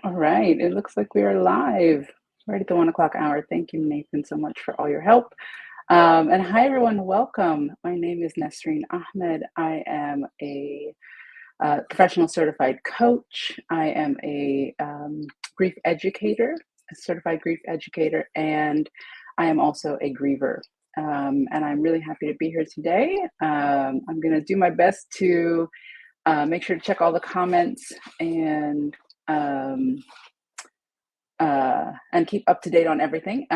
All right, it looks like we are live right at the 1 o'clock hour. Thank you, Nathan, so much for all your help. And hi, everyone. Welcome. My name is Nesreen Ahmed. I am a professional certified coach. I am a grief educator, a certified grief educator, and I am also a griever. And I'm really happy to be here today. I'm going to do my best to make sure to check all the comments um, and keep up to date on everything.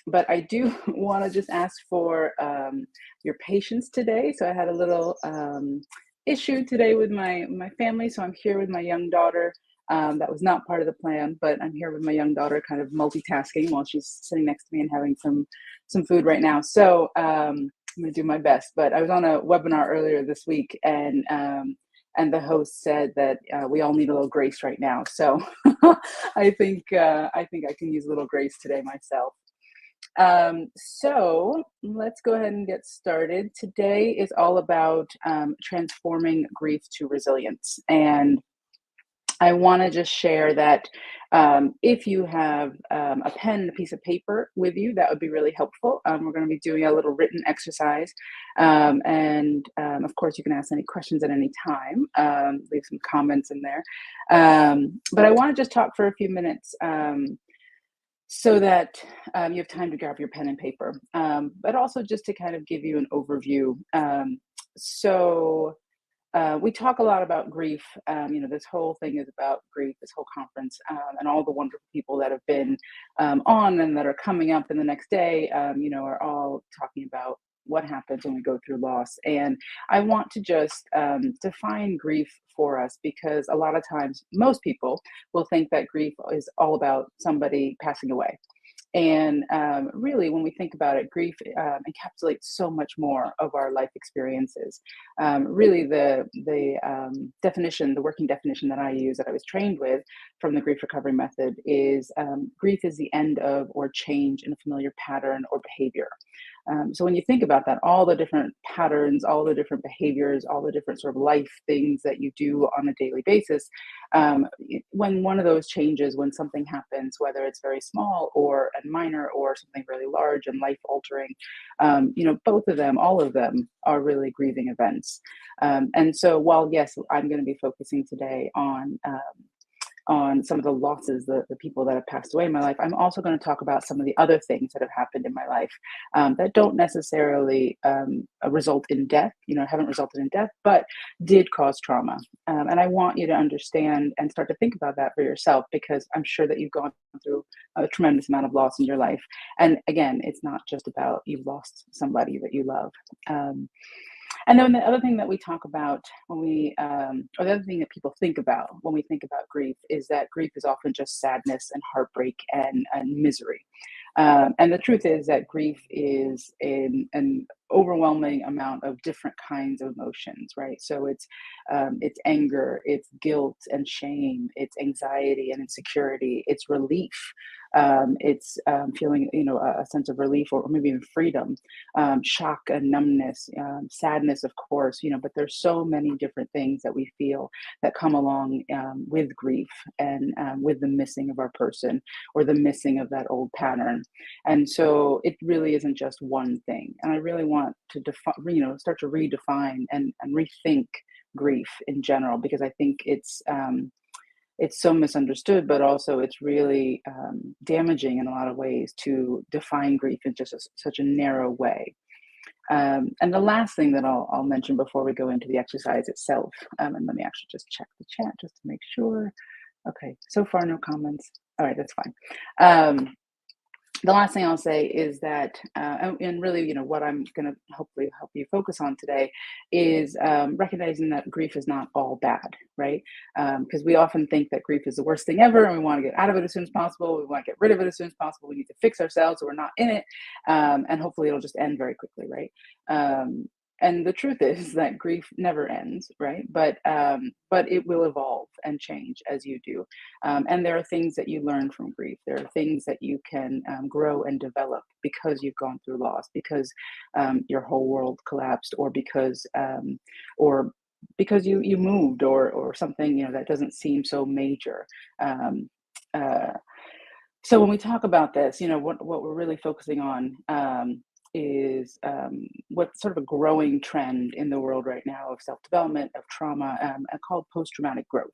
But I do want to just ask for your patience today. So I had a little issue today with my family. So I'm here with my young daughter. That was not part of the plan, but I'm here with my young daughter, kind of multitasking while she's sitting next to me and having some food right now. So I'm going to do my best. But I was on a webinar earlier this week, and the host said that we all need a little grace right now. So I think I can use a little grace today myself. So let's go ahead and get started. Today is all about transforming grief to resilience. And I want to just share that if you have a pen and a piece of paper with you, that would be really helpful. We're going to be doing a little written exercise. And of course, you can ask any questions at any time, leave some comments in there. But I want to just talk for a few minutes so that you have time to grab your pen and paper, but also just to kind of give you an overview. We talk a lot about grief. This whole thing is about grief, this whole conference, and all the wonderful people that have been on and that are coming up in the next day, are all talking about what happens when we go through loss. And I want to just define grief for us, because a lot of times, most people will think that grief is all about somebody passing away. And really, when we think about it, grief encapsulates so much more of our life experiences. Really, the definition, the working definition that I use, that I was trained with from the grief recovery method, is grief is the end of or change in a familiar pattern or behavior. So when you think about that, all the different patterns, all the different behaviors, all the different sort of life things that you do on a daily basis, when one of those changes, when something happens, whether it's very small or and minor or something really large and life altering, both of them, all of them are really grieving events. And so while, yes, I'm going to be focusing today on some of the losses, the people that have passed away in my life, I'm also going to talk about some of the other things that have happened in my life that don't necessarily result in death, haven't resulted in death, but did cause trauma. And I want you to understand and start to think about that for yourself, because I'm sure that you've gone through a tremendous amount of loss in your life. And again, it's not just about you've lost somebody that you love. And then the other thing that we talk about or the other thing that people think about when we think about grief, is that grief is often just sadness and heartbreak and misery. And the truth is that grief is an overwhelming amount of different kinds of emotions, right? So it's anger, it's guilt and shame, it's anxiety and insecurity, it's relief. It's feeling, a sense of relief or maybe even freedom, shock and numbness, sadness, of course, but there's so many different things that we feel that come along with grief and with the missing of our person or the missing of that old pattern. And so it really isn't just one thing. And I really want to start to redefine and rethink grief in general, because I think it's so misunderstood, but also it's really damaging in a lot of ways to define grief in just such a narrow way. And the last thing that I'll mention before we go into the exercise itself, and let me actually just check the chat just to make sure. Okay, so far no comments. All right, that's fine. The last thing I'll say is that, and really, what I'm going to hopefully help you focus on today is recognizing that grief is not all bad, right? Because we often think that grief is the worst thing ever, and we want to get out of it as soon as possible. We want to get rid of it as soon as possible. We need to fix ourselves so we're not in it, and hopefully it'll just end very quickly, right? And the truth is that grief never ends, right? But it will evolve and change as you do. And there are things that you learn from grief. There are things that you can grow and develop because you've gone through loss, because your whole world collapsed, or because you moved, or something that doesn't seem so major. Um, uh, so when we talk about this, what we're really focusing on is what's sort of a growing trend in the world right now of self-development, of trauma, called post-traumatic growth.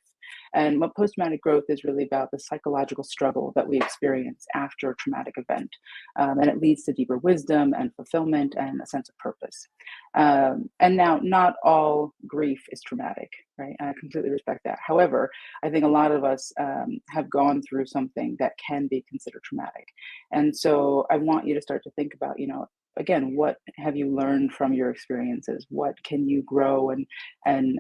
And what post-traumatic growth is really about the psychological struggle that we experience after a traumatic event. And it leads to deeper wisdom and fulfillment and a sense of purpose. And now, not all grief is traumatic, right? And I completely respect that. However, I think a lot of us have gone through something that can be considered traumatic. And so I want you to start to think about, again, what have you learned from your experiences? What can you grow and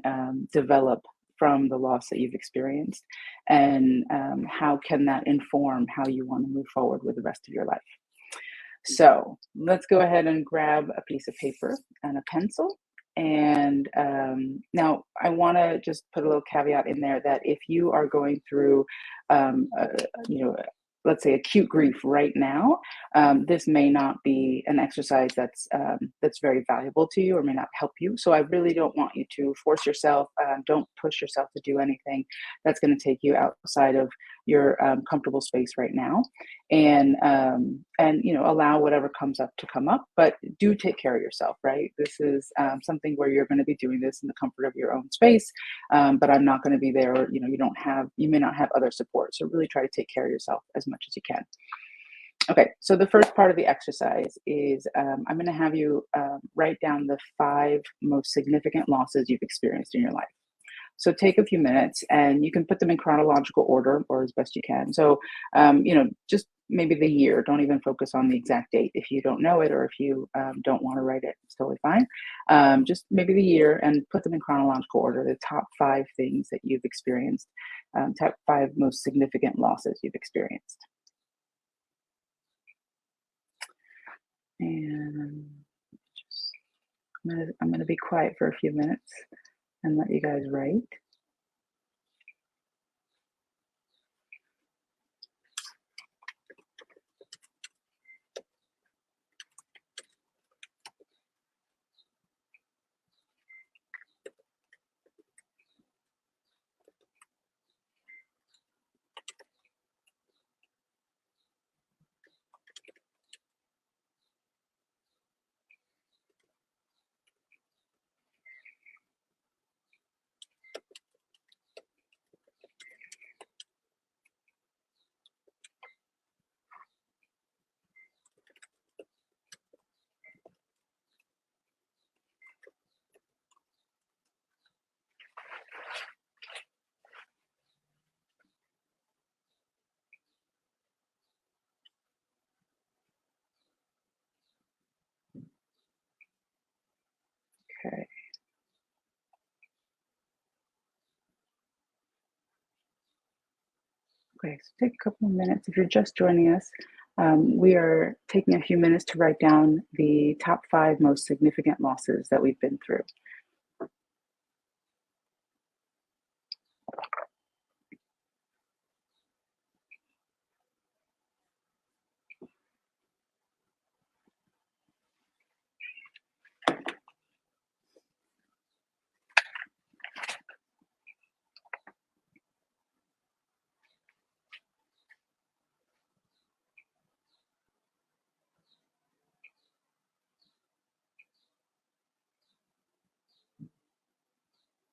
develop from the loss that you've experienced? And how can that inform how you want to move forward with the rest of your life? So let's go ahead and grab a piece of paper and a pencil. And now I want to just put a little caveat in there that if you are going through, um, uh, you know, let's say acute grief right now, this may not be an exercise that's very valuable to you or may not help you. So I really don't want you to force yourself. Don't push yourself to do anything that's going to take you outside of your comfortable space right now, and allow whatever comes up to come up, but do take care of yourself, right? This is something where you're going to be doing this in the comfort of your own space, but I'm not going to be there, or you may not have other support, so really try to take care of yourself as much as you can. Okay, so the first part of the exercise is I'm going to have you write down the 5 most significant losses you've experienced in your life. So take a few minutes, and you can put them in chronological order or as best you can. So, just maybe the year. Don't even focus on the exact date if you don't know it, or if you don't want to write it. It's totally fine. Just maybe the year, and put them in chronological order. The top 5 things that you've experienced, top 5 most significant losses you've experienced. And just, I'm gonna be quiet for a few minutes and let you guys write. Okay. Okay, so take a couple of minutes. If you're just joining us, We are taking a few minutes to write down the top 5 most significant losses that we've been through.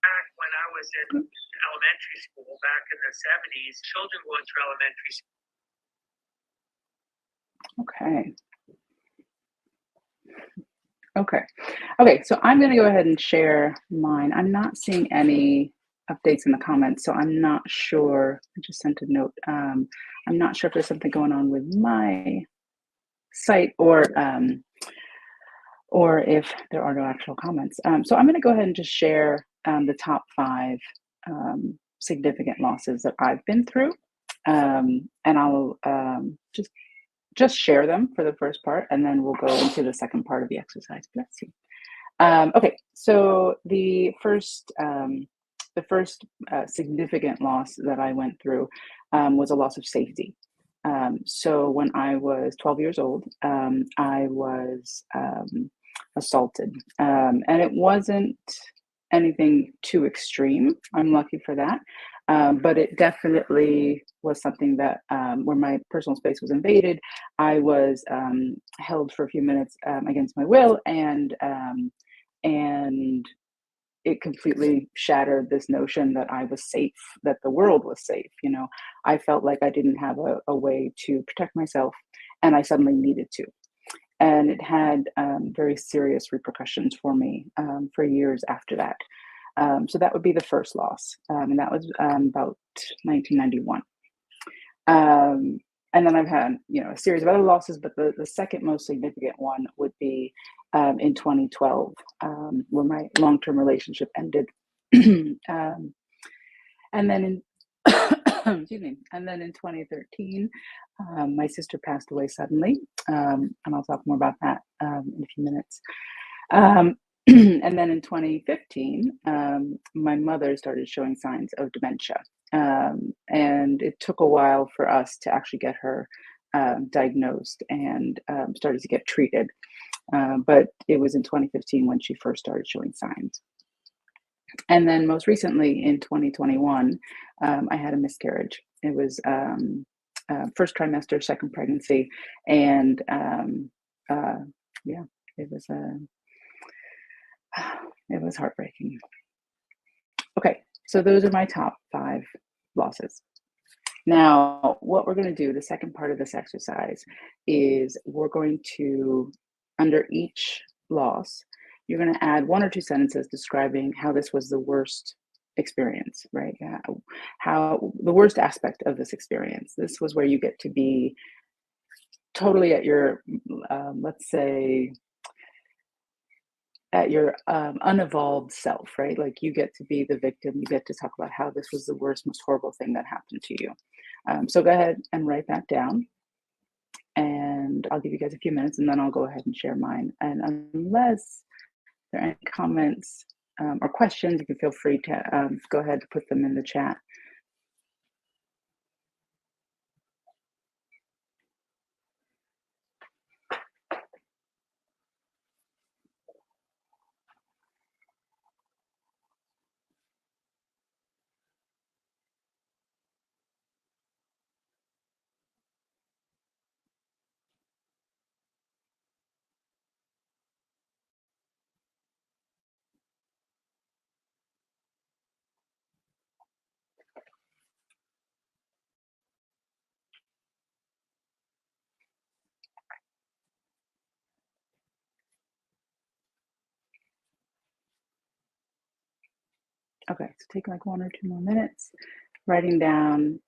Back when I was in elementary school, back in the 70s, children going through elementary Okay. Okay. Okay, so I'm gonna go ahead and share mine. I'm not seeing any updates in the comments, so I'm not sure. I just sent a note. I'm not sure if there's something going on with my site or if there are no actual comments. So I'm gonna go ahead and just share the top 5 significant losses that I've been through. And I'll just share them for the first part, and then we'll go into the second part of the exercise. Let's see. Okay, so the first significant loss that I went through was a loss of safety. So when I was 12 years old, I was assaulted, and it wasn't anything too extreme. I'm lucky for that. But it definitely was something that where my personal space was invaded. I was held for a few minutes against my will, and it completely shattered this notion that I was safe, that the world was safe. I felt like I didn't have a way to protect myself, and I suddenly needed to. And it had very serious repercussions for me for years after that. So that would be the first loss, and that was about 1991. And then I've had, a series of other losses, but the second most significant one would be in 2012, where my long-term relationship ended. And then in excuse me, and then in 2013, my sister passed away suddenly, and I'll talk more about that in a few minutes. Um, and then in 2015, my mother started showing signs of dementia. And it took a while for us to actually get her diagnosed and started to get treated. But it was in 2015 when she first started showing signs. And then most recently in 2021, I had a miscarriage. It was first trimester, second pregnancy. And yeah, it was it was heartbreaking. Okay, so those are my top 5 losses. Now, what we're going to do, the second part of this exercise, is we're going to, under each loss, you're going to add 1 or 2 sentences describing how this was the worst experience, right? How the worst aspect of this experience. This was where you get to be totally at your, let's say, at your unevolved self, right? Like you get to be the victim. You get to talk about how this was the worst, most horrible thing that happened to you. So go ahead and write that down. And I'll give you guys a few minutes and then I'll go ahead and share mine. And unless there are any comments or questions, you can feel free to go ahead and put them in the chat. Okay, so take like 1 or 2 more minutes, writing down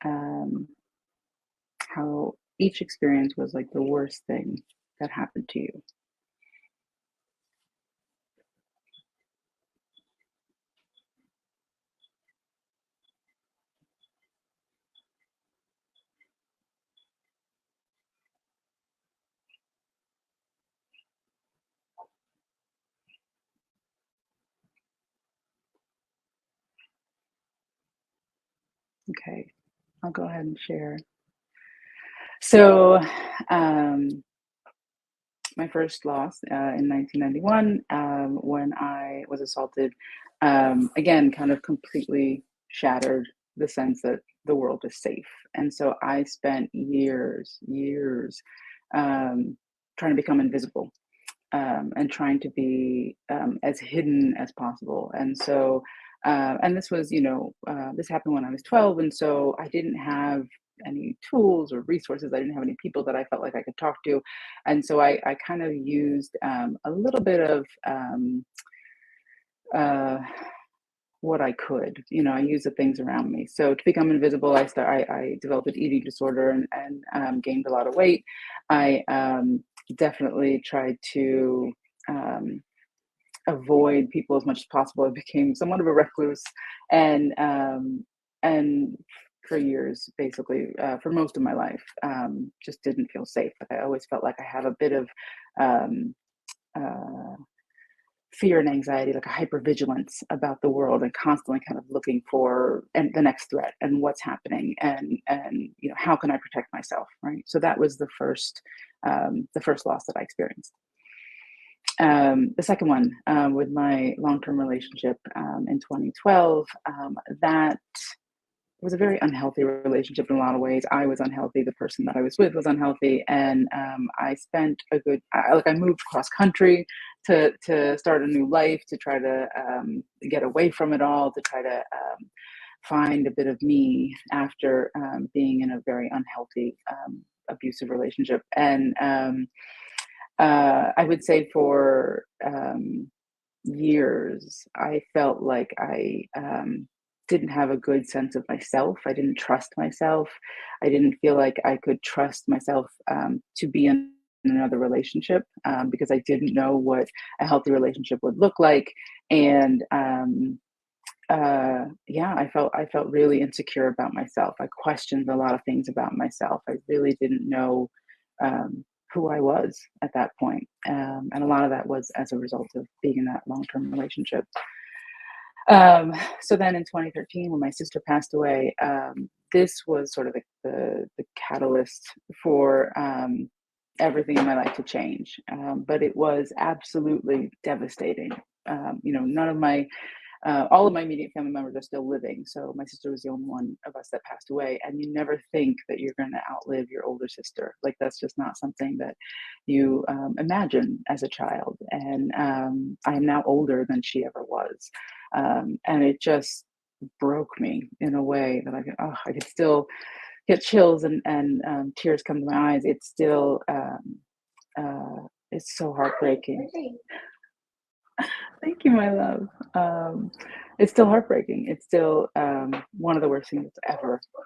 how each experience was like the worst thing that happened to you. Okay, I'll go ahead and share. So, um, my first loss in 1991 when I was assaulted, again, kind of completely shattered the sense that the world is safe. And so I spent years um, trying to become invisible and trying to be as hidden as possible. And so, and this was, this happened when I was 12. And so I didn't have any tools or resources. I didn't have any people that I felt like I could talk to. And so I kind of used a little bit of uh, what I could. I used the things around me. So to become invisible, I developed an eating disorder and gained a lot of weight. I definitely tried to um, avoid people as much as possible. I became somewhat of a recluse, and for years, basically, for most of my life, just didn't feel safe. Like I always felt like I have a bit of um, uh, fear and anxiety, like a hypervigilance about the world, and constantly kind of looking for the next threat and what's happening, and how can I protect myself, right? So that was the first loss that I experienced. The second one, with my long-term relationship in 2012, that was a very unhealthy relationship in a lot of ways. I was unhealthy. The person that I was with was unhealthy, and I spent I moved cross country to start a new life, to try to get away from it all, to try to find a bit of me after being in a very unhealthy, abusive relationship. And I would say for years, I felt like I didn't have a good sense of myself. I didn't trust myself. I didn't feel like I could trust myself to be in another relationship because I didn't know what a healthy relationship would look like. And yeah, I felt really insecure about myself. I questioned a lot of things about myself. I really didn't know who I was at that point. And a lot of that was as a result of being in that long-term relationship. So then in 2013, when my sister passed away, this was sort of the catalyst for everything in my life to change. But it was absolutely devastating. None of my all of my immediate family members are still living. So my sister was the only one of us that passed away. And you never think that you're going to outlive your older sister. Like that's just not something that you imagine as a child. And I am now older than she ever was. And it just broke me in a way that I could still get chills and tears come to my eyes. It's so heartbreaking. Thank you, my love. It's still heartbreaking. It's still one of the worst things that's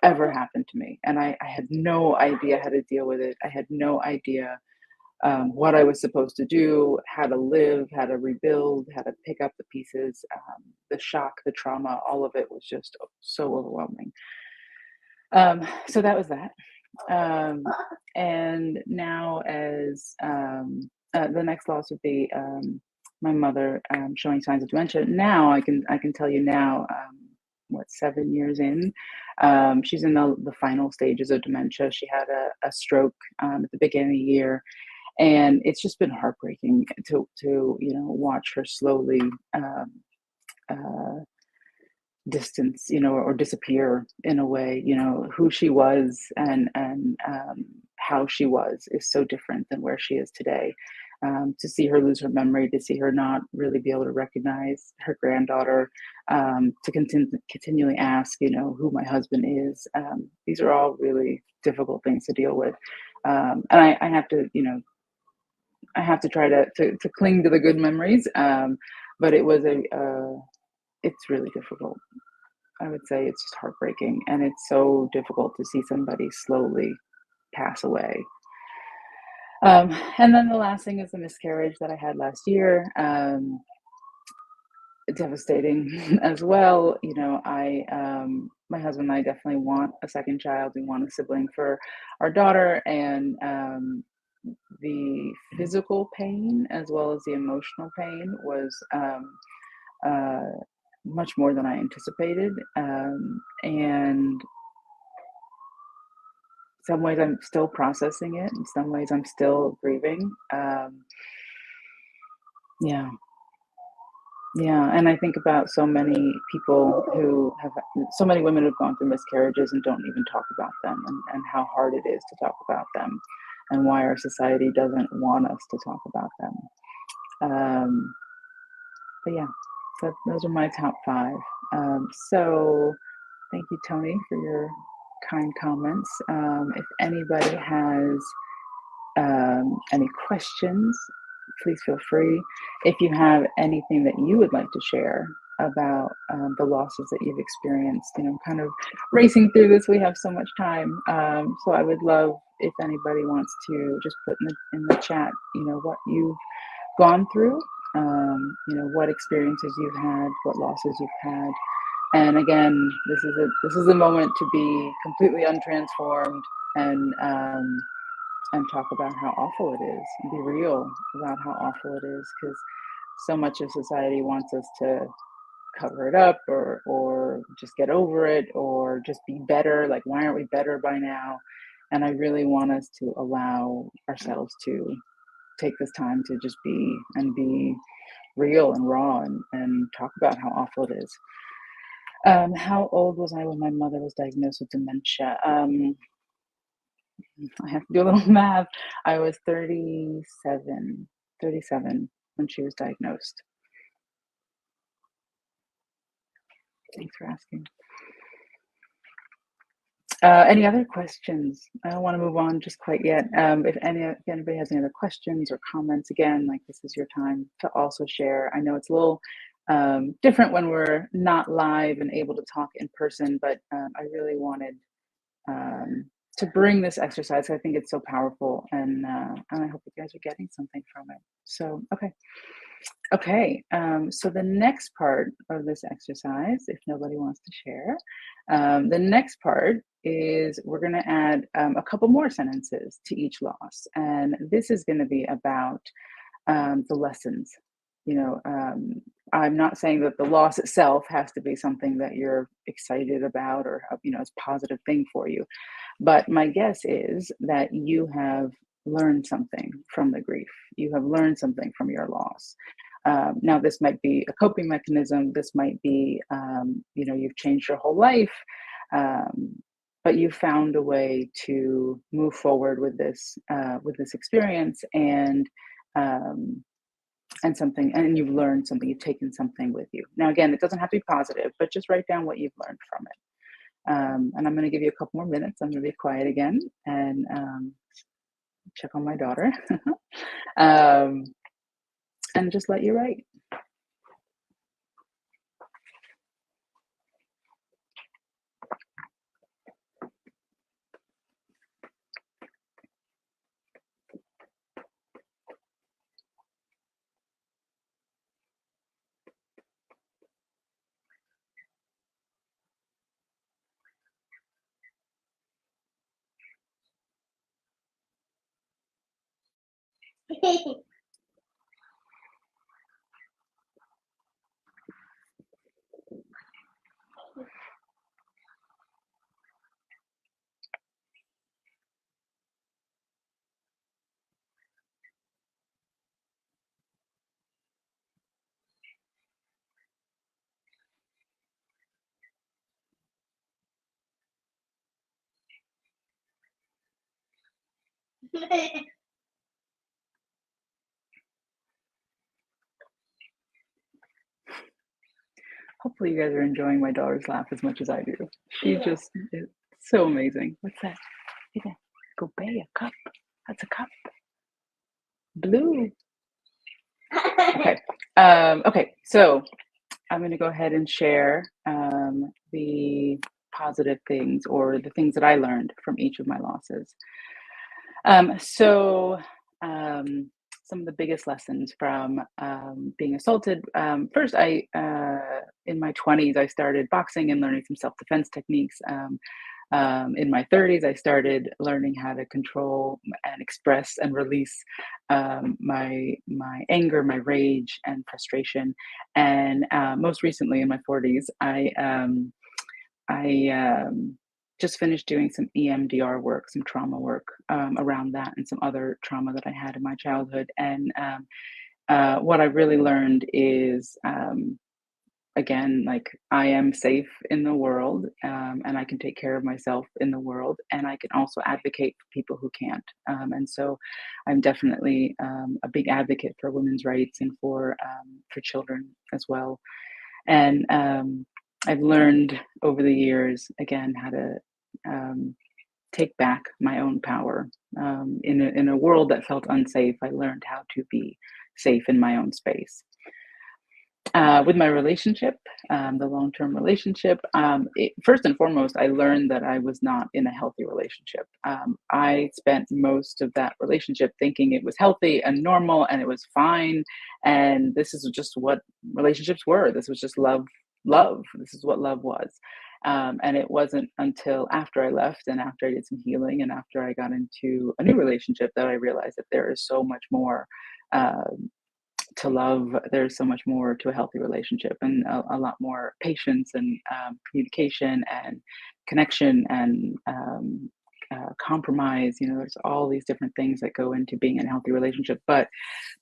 ever happened to me. And I had no idea how to deal with it. I had no idea what I was supposed to do, how to live, how to rebuild, how to pick up the pieces. The shock, the trauma, all of it was just so overwhelming. So that was that. Um, and now, as the next loss would be my mother showing signs of dementia. Now I can tell you now, what, 7 years in, she's in the final stages of dementia. She had a stroke at the beginning of the year, and it's just been heartbreaking to watch her slowly uh, distance, or disappear in a way. Who she was and how she was is so different than where she is today. To see her lose her memory, to see her not really be able to recognize her granddaughter, to continually ask, who my husband is. These are all really difficult things to deal with. And I have to, I have to try to cling to the good memories. But it's really difficult. I would say it's just heartbreaking, and it's so difficult to see somebody slowly pass away. And then the last thing is the miscarriage that I had last year. Devastating as well. My husband and I definitely want a second child. We want a sibling for our daughter, and the physical pain as well as the emotional pain was uh, much more than I anticipated. And some ways I'm still processing it. In some ways I'm still grieving. Yeah. Yeah, and I think about so many people who have, so many women who've gone through miscarriages and don't even talk about them, and how hard it is to talk about them, and why our society doesn't want us to talk about them. Um, but yeah, so those are my top five. So thank you, Tony, for your kind comments. If anybody has any questions, please feel free. If you have anything that you would like to share about the losses that you've experienced, kind of racing through this, we have so much time. So I would love if anybody wants to just put in the chat, what you've gone through, what experiences you've had, what losses you've had. And again, this is a moment to be completely untransformed and talk about how awful it is, and be real about how awful it is, because so much of society wants us to cover it up, or just get over it, or just be better. Like, why aren't we better by now? And I really want us to allow ourselves to take this time to just be real and raw, and talk about how awful it is. How old was I when my mother was diagnosed with dementia? I have to do a little math. I was 37 when she was diagnosed. Thanks for asking. Any other questions? I don't want to move on just quite yet. If anybody has any other questions or comments, again, like, this is your time to also share. I know it's a little different when we're not live and able to talk in person, but I really wanted to bring this exercise. I think it's so powerful, and I hope you guys are getting something from it. So, okay. So the next part of this exercise, if nobody wants to share, the next part is we're going to add a couple more sentences to each loss, and this is going to be about the lessons. I'm not saying that the loss itself has to be something that you're excited about, or it's a positive thing for you. But my guess is that you have learned something from the grief. You have learned something from your loss. Now, this might be a coping mechanism. This might be, you've changed your whole life, but you found a way to move forward with this experience, and you've learned something. You've taken something with you. Now, again, it doesn't have to be positive, but just write down what you've learned from it. And I'm going to give you a couple more minutes. I'm going to be quiet again and check on my daughter, and just let you write. Hopefully you guys are enjoying my daughter's laugh as much as I do. She just is so amazing. What's that? Hey there. Go bay, a cup. That's a cup. Blue. Okay. Okay. So I'm going to go ahead and share the positive things, or the things that I learned from each of my losses. Some of the biggest lessons from being assaulted. First, in my 20s, I started boxing and learning some self-defense techniques. In my 30s, I started learning how to control and express and release my anger, my rage, and frustration. And most recently, in my 40s, I just finished doing some EMDR work, some trauma work around that, and some other trauma that I had in my childhood. And what I really learned is, again, like I am safe in the world, and I can take care of myself in the world, and I can also advocate for people who can't. And so, I'm definitely a big advocate for women's rights and for children as well. And I've learned over the years, again, how to um, take back my own power. In a world that felt unsafe, I learned how to be safe in my own space. With my relationship, the long term relationship, first and foremost, I learned that I was not in a healthy relationship. I spent most of that relationship thinking it was healthy and normal and it was fine. And this is just what relationships were. This was just love, love. This is what love was. And it wasn't until after I left and after I did some healing and after I got into a new relationship that I realized that there is so much more. Uh, to love. There's so much more to a healthy relationship, and a lot more patience and communication and connection and compromise. There's all these different things that go into being in a healthy relationship. But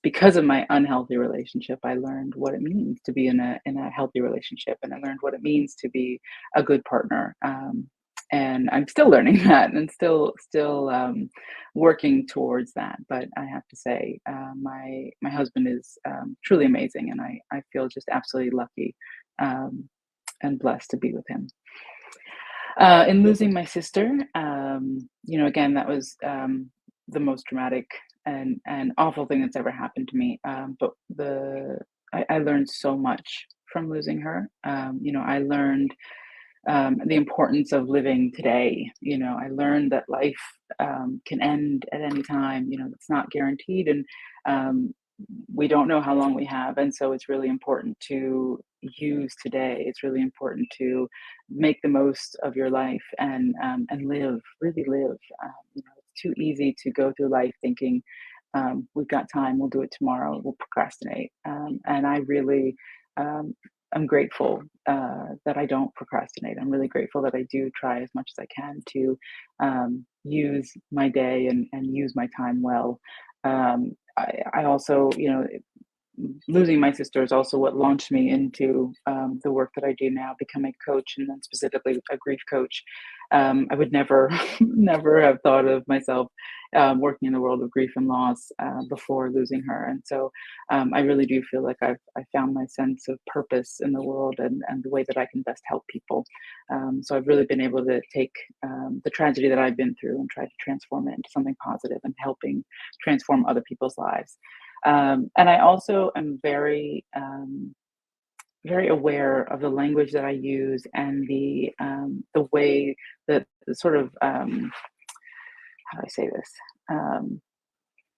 because of my unhealthy relationship, I learned what it means to be in a healthy relationship, and I learned what it means to be a good partner. And I'm still learning that, and still working towards that. But I have to say, my husband is truly amazing, and I feel just absolutely lucky um, and blessed to be with him. In losing my sister, again, that was the most dramatic and awful thing that's ever happened to me. But I learned so much from losing her. I learned the importance of living today. I learned that life can end at any time. It's not guaranteed, and um, we don't know how long we have. And so it's really important to use today. It's really important to make the most of your life and live, really live. It's too easy to go through life thinking we've got time, we'll do it tomorrow, we'll procrastinate. And I really I'm grateful that I don't procrastinate. I'm really grateful that I do try as much as I can to use my day and use my time well. I also, losing my sister is also what launched me into the work that I do now, becoming a coach and then specifically a grief coach. I would never, never have thought of myself working in the world of grief and loss before losing her. And so I really do feel like I found my sense of purpose in the world and the way that I can best help people. So I've really been able to take the tragedy that I've been through and try to transform it into something positive and helping transform other people's lives. And I also am very aware of the language that I use and the way that the sort of how do I say this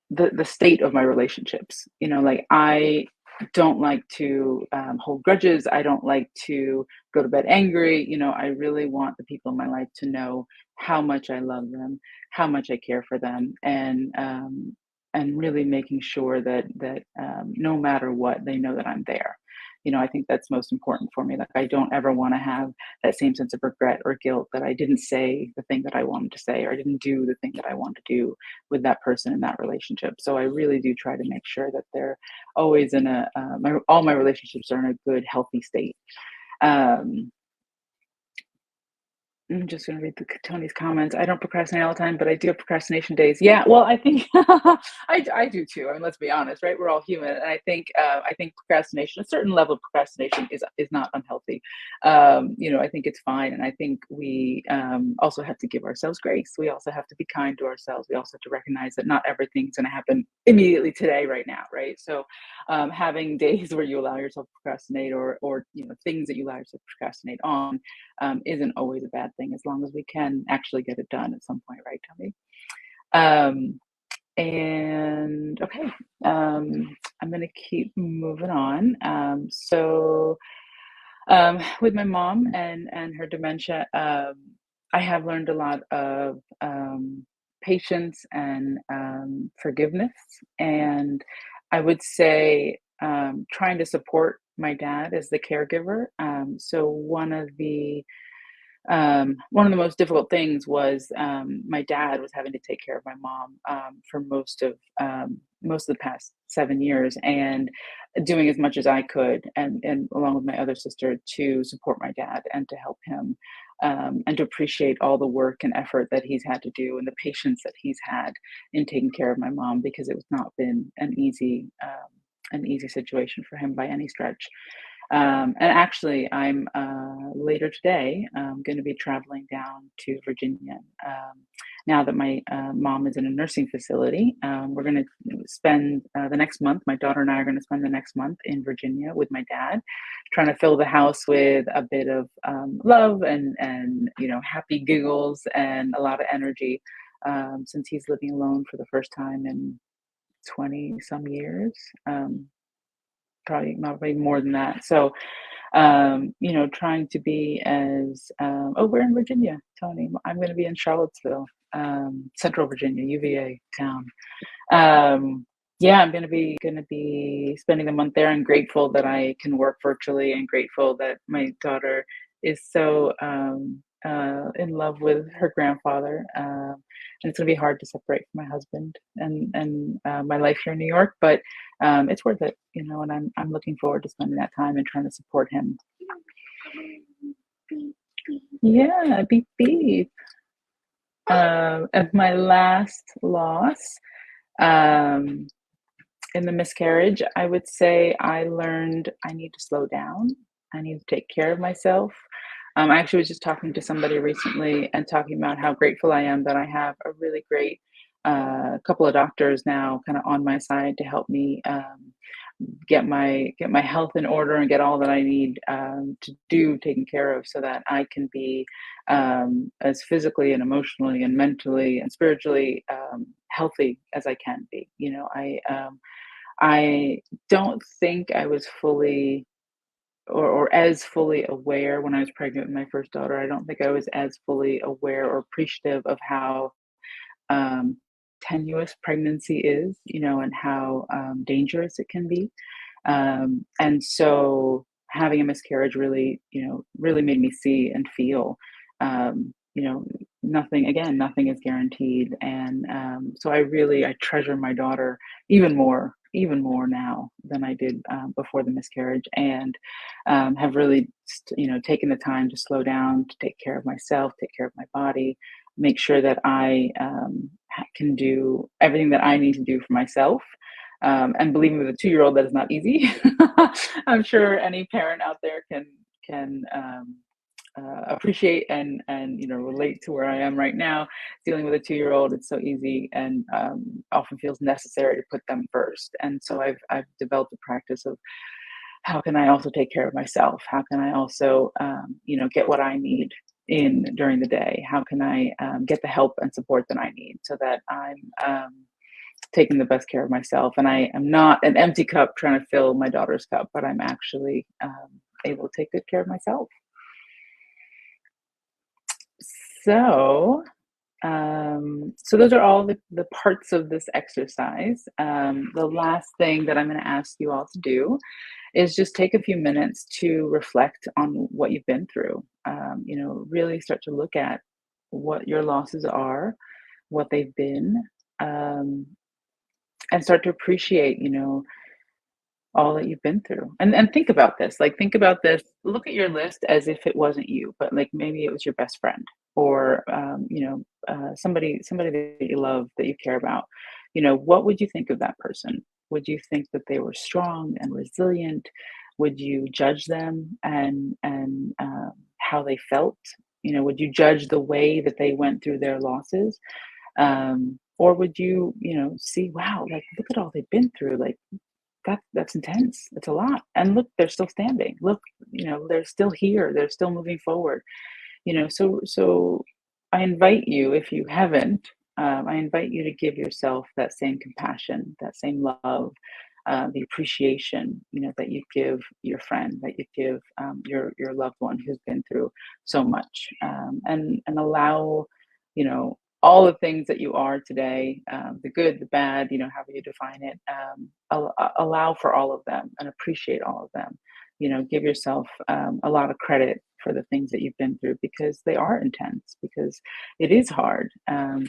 the state of my relationships. Like I don't like to hold grudges. I don't like to go to bed angry. I really want the people in my life to know how much I love them, how much I care for them, and really making sure that no matter what, they know that I'm there. I think that's most important for me. Like I don't ever want to have that same sense of regret or guilt that I didn't say the thing that I wanted to say or I didn't do the thing that I wanted to do with that person in that relationship. So I really do try to make sure that they're always all my relationships are in a good, healthy state. Um, I'm just going to read Tony's comments. I don't procrastinate all the time, but I do have procrastination days. Yeah, well, I think I do too. I mean, let's be honest, right? We're all human, and I think procrastination, a certain level of procrastination, is not unhealthy. I think it's fine, and I think we also have to give ourselves grace. We also have to be kind to ourselves. We also have to recognize that not everything's going to happen immediately today, right now, right? So, having days where you allow yourself to procrastinate, or things that you allow yourself to procrastinate on isn't always a bad thing as long as we can actually get it done at some point, right, Tony? Um, and okay, I'm going to keep moving on. With my mom and her dementia, I have learned a lot of patience and forgiveness, and I would say trying to support my dad as the caregiver. So one of the One of the most difficult things was my dad was having to take care of my mom for most of the past 7 years, and doing as much as I could, and along with my other sister, to support my dad and to help him, and to appreciate all the work and effort that he's had to do and the patience that he's had in taking care of my mom, because it was not been an easy situation for him by any stretch. And actually, I'm later today going to be traveling down to Virginia. Now that my mom is in a nursing facility, we're going to spend the next month. My daughter and I are going to spend the next month in Virginia with my dad, trying to fill the house with a bit of love and happy giggles and a lot of energy, since he's living alone for the first time in 20 some years. Probably more than that. So, trying to be as oh, we're in Virginia, Tony. I'm going to be in Charlottesville, Central Virginia, UVA town. Yeah, I'm going to be spending the month there. I'm grateful that I can work virtually, and grateful that my daughter is so in love with her grandfather. And it's going to be hard to separate from my husband and my life here in New York, but it's worth it, And I'm looking forward to spending that time and trying to support him. Yeah, beep beep. And my last loss. Um, in the miscarriage, I would say I learned I need to slow down. I need to take care of myself. I actually was just talking to somebody recently and talking about how grateful I am that I have a really great couple of doctors now kind of on my side to help me get my health in order and get all that I need to do taken care of, so that I can be as physically and emotionally and mentally and spiritually healthy as I can be. I don't think I was fully or as fully aware when I was pregnant with my first daughter. I don't think I was as fully aware or appreciative of how um, tenuous pregnancy is, and how dangerous it can be. And so having a miscarriage really, really made me see and feel, nothing is guaranteed. And so I treasure my daughter even more now than I did before the miscarriage, and have really, taken the time to slow down, to take care of myself, take care of my body, make sure that I can do everything that I need to do for myself. And believe me, with a 2-year-old, that is not easy. I'm sure any parent out there can appreciate and relate to where I am right now. Dealing with a 2-year-old, it's so easy and often feels necessary to put them first. And so I've developed a practice of how can I also take care of myself? How can I also get what I need in during the day? How can I get the help and support that I need, so that I'm taking the best care of myself, and I am not an empty cup trying to fill my daughter's cup, but I'm actually able to take good care of myself. So, so those are all the parts of this exercise. The last thing that I'm going to ask you all to do is just take a few minutes to reflect on what you've been through. Really start to look at what your losses are, what they've been, um, and start to appreciate, all that you've been through. And think about this. Like, think about this. Look at your list as if it wasn't you, but like maybe it was your best friend, or somebody that you love, that you care about. What would you think of that person? Would you think that they were strong and resilient? Would you judge them and how they felt? Would you judge the way that they went through their losses? Or would you, see, wow, like, look at all they've been through. Like, that's intense. It's a lot. And look, they're still standing. Look, they're still here. They're still moving forward. So I invite you, if you haven't, I invite you to give yourself that same compassion, that same love, the appreciation, that you give your friend, that you give your loved one who's been through so much, and allow, all the things that you are today, the good, the bad, however you define it, allow for all of them and appreciate all of them. Give yourself a lot of credit for the things that you've been through because they are intense, because it is hard,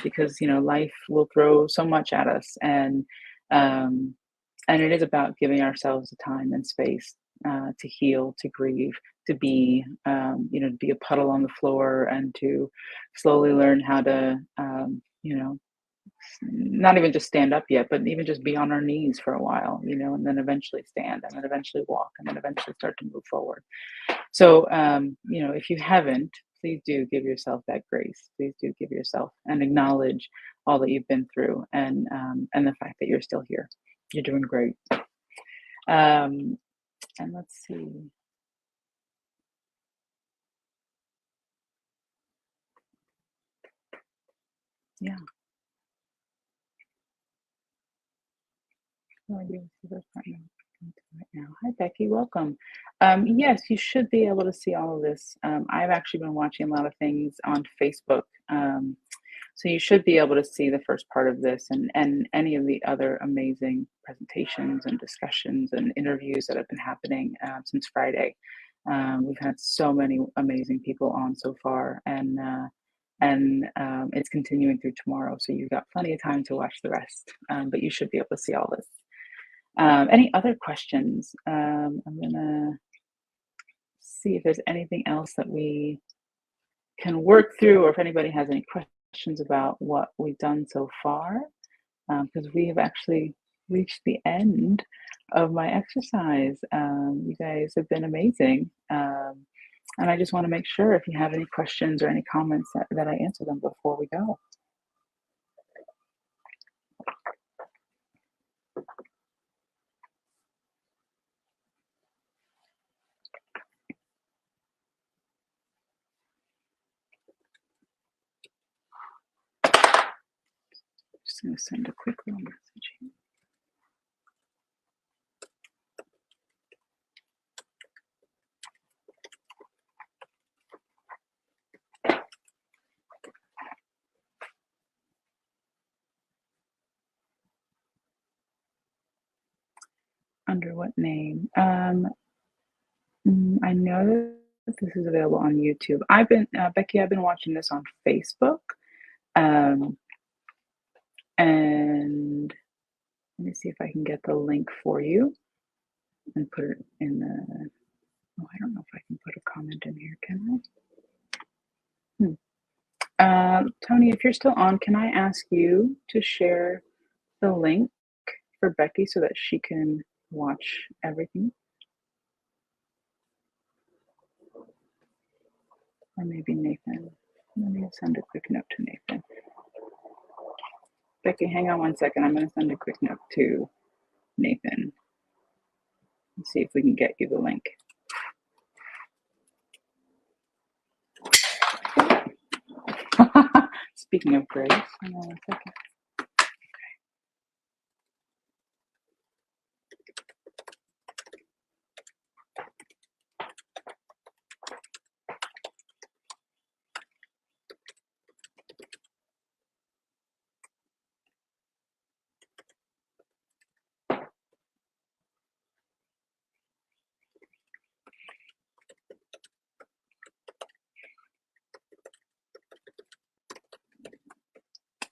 because life will throw so much at us, um, and it is about giving ourselves the time and space to heal, to grieve, to be, to be a puddle on the floor and to slowly learn how to, not even just stand up yet, but even just be on our knees for a while, and then eventually stand and then eventually walk and then eventually start to move forward. So, if you haven't, please do give yourself that grace. Please do give yourself and acknowledge all that you've been through and the fact that you're still here. You're doing great. Um, and let's see. Yeah. Oh, I do see those right now. Right now. Hi, Becky. Welcome. Yes, you should be able to see all of this. I've actually been watching a lot of things on Facebook. So you should be able to see the first part of this and any of the other amazing presentations and discussions and interviews that have been happening since Friday. We've had so many amazing people on so far, and it's continuing through tomorrow. So you've got plenty of time to watch the rest, but you should be able to see all this. Any other questions? I'm gonna see if there's anything else that we can work through, or if anybody has any questions about what we've done so far, because we have actually reached the end of my exercise. You guys have been amazing. And I just want to make sure if you have any questions or any comments that I answer them before we go. Just going to send a quick little message here. Under what name? I know that this is available on YouTube. Becky, I've been watching this on Facebook. Um, and let me see if I can get the link for you and put it in the, oh, I don't know if I can put a comment in here, can I? Tony, if you're still on, can I ask you to share the link for Becky so that she can watch everything? Or maybe Nathan. Let me send a quick note to Nathan. Becky, hang on one second. I'm going to send a quick note to Nathan and see if we can get you the link. Speaking of grace, hang on one second.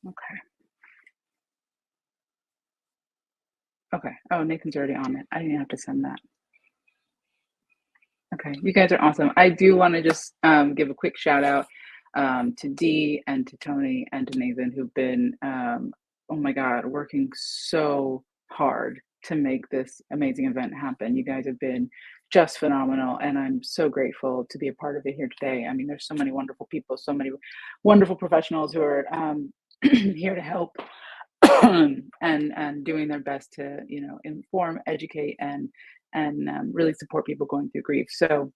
Okay. Okay. Oh, Nathan's already on it. I didn't have to send that. Okay. You guys are awesome. I do want to just give a quick shout out to Dee and to Tony and to Nathan, who've been, oh my God, working so hard to make this amazing event happen. You guys have been just phenomenal, and I'm so grateful to be a part of it here today. I mean, there's so many wonderful people, so many wonderful professionals who are here to help and doing their best to inform, educate, and really support people going through grief. So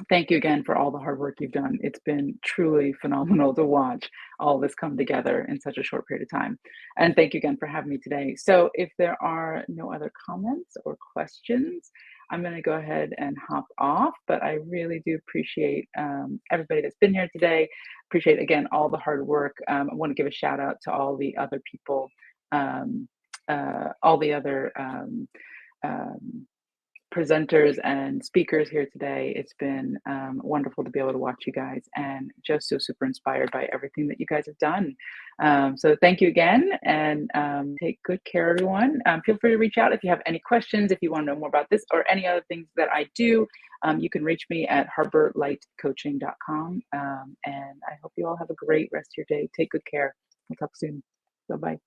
thank you again for all the hard work you've done. It's been truly phenomenal to watch all this come together in such a short period of time. And thank you again for having me today. So if there are no other comments or questions, I'm going to go ahead and hop off, but I really do appreciate everybody that's been here today. Appreciate, again, all the hard work. I want to give a shout out to all the other people, all the other um, presenters and speakers here today. It's been wonderful to be able to watch you guys, and just so super inspired by everything that you guys have done. So thank you again, and take good care, everyone. Feel free to reach out if you have any questions, if you want to know more about this or any other things that I do. You can reach me at harborlightcoaching.com. And I hope you all have a great rest of your day. Take good care. We'll talk soon. Bye-bye.